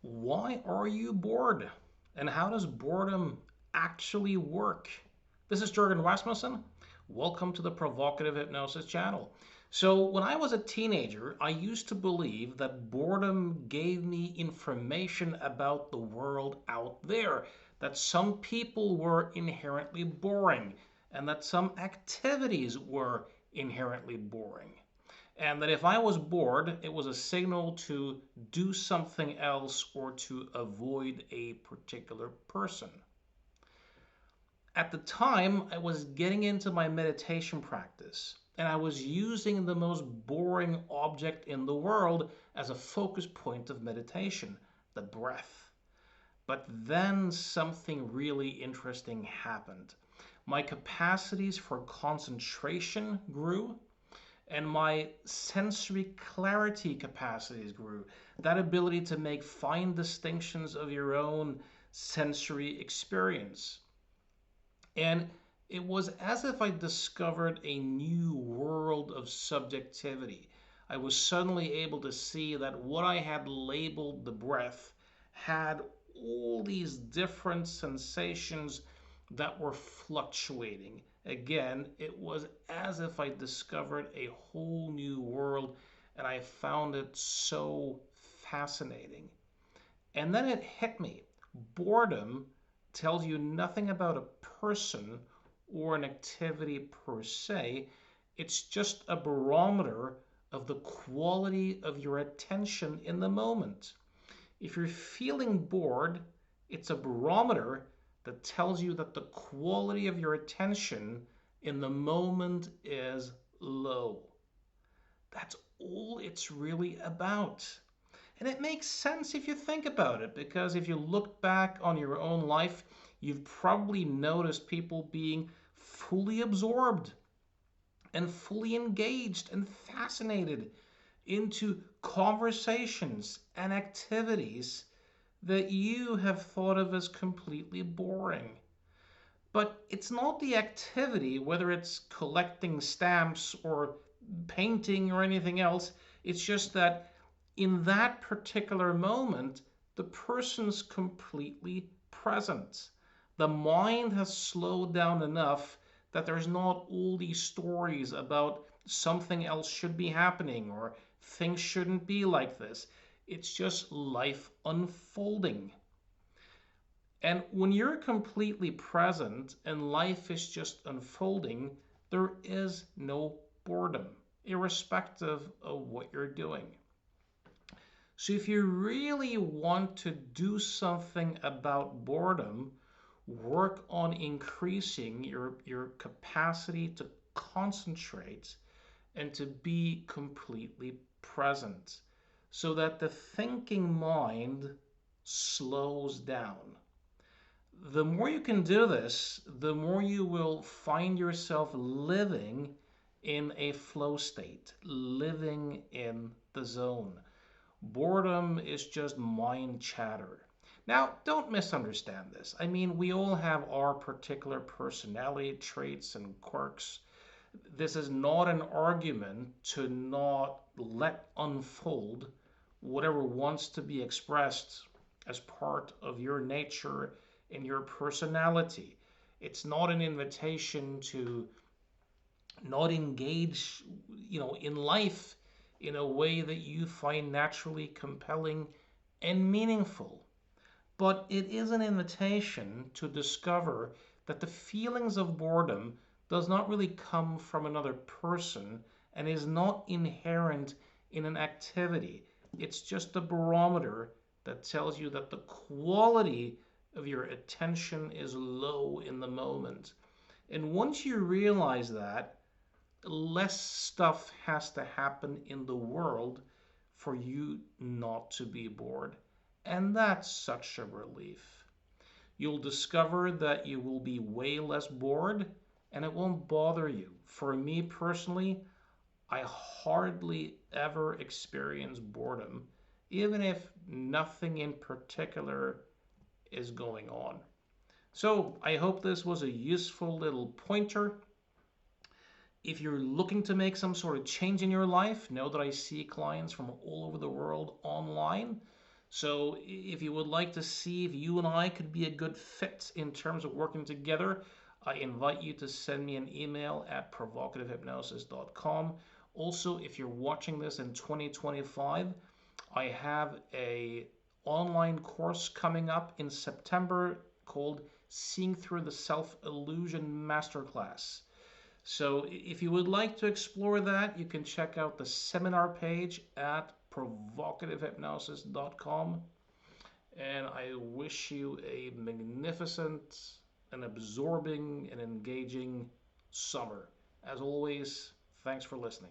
Why are you bored? And how does boredom actually work? This is Jurgen Rasmussen. Welcome to the Provocative Hypnosis channel. So, when I was a teenager, I used to believe that boredom gave me information about the world out there, that some people were inherently boring, and that some activities were inherently boring, and that if I was bored, it was a signal to do something else or to avoid a particular person. At the time, I was getting into my meditation practice, and I was using the most boring object in the world as a focus point of meditation, the breath. But then something really interesting happened. My capacities for concentration grew, and my sensory clarity capacities grew. That ability to make fine distinctions of your own sensory experience. And it was as if I discovered a new world of subjectivity. I was suddenly able to see that what I had labeled the breath had all these different sensations that were fluctuating. Again, it was as if I discovered a whole new world, and I found it so fascinating. And then it hit me. Boredom tells you nothing about a person or an activity per se. It's just a barometer of the quality of your attention in the moment. If you're feeling bored, it's a barometer that tells you that the quality of your attention in the moment is low. That's all it's really about. And it makes sense if you think about it, because if you look back on your own life, you've probably noticed people being fully absorbed and fully engaged and fascinated into conversations and activities that you have thought of as completely boring. But it's not the activity, whether it's collecting stamps or painting or anything else. It's just that in that particular moment, the person's completely present. The mind has slowed down enough that there's not all these stories about something else should be happening or things shouldn't be like this. It's just life unfolding. And when you're completely present and life is just unfolding, there is no boredom, irrespective of what you're doing. So, if you really want to do something about boredom, work on increasing your capacity to concentrate and to be completely present so that the thinking mind slows down. The more you can do this, the more you will find yourself living in a flow state, living in the zone. Boredom is just mind chatter. Now, don't misunderstand this. I mean, we all have our particular personality traits and quirks. This is not an argument to not let unfold whatever wants to be expressed as part of your nature and your personality. It's not an invitation to not engage, in life in a way that you find naturally compelling and meaningful. But it is an invitation to discover that the feelings of boredom does not really come from another person and is not inherent in an activity. It's just a barometer that tells you that the quality of your attention is low in the moment. And once you realize that, less stuff has to happen in the world for you not to be bored. And that's such a relief. You'll discover that you will be way less bored and it won't bother you. For me personally, I hardly ever experience boredom, even if nothing in particular is going on. So I hope this was a useful little pointer. If you're looking to make some sort of change in your life, know that I see clients from all over the world online. So if you would like to see if you and I could be a good fit in terms of working together, I invite you to send me an email at provocativehypnosis.com. Also, if you're watching this in 2025, I have a online course coming up in September called Seeing Through the Self-Illusion Masterclass. So if you would like to explore that, you can check out the seminar page at provocativehypnosis.com. And I wish you a magnificent and absorbing and engaging summer. As always, thanks for listening.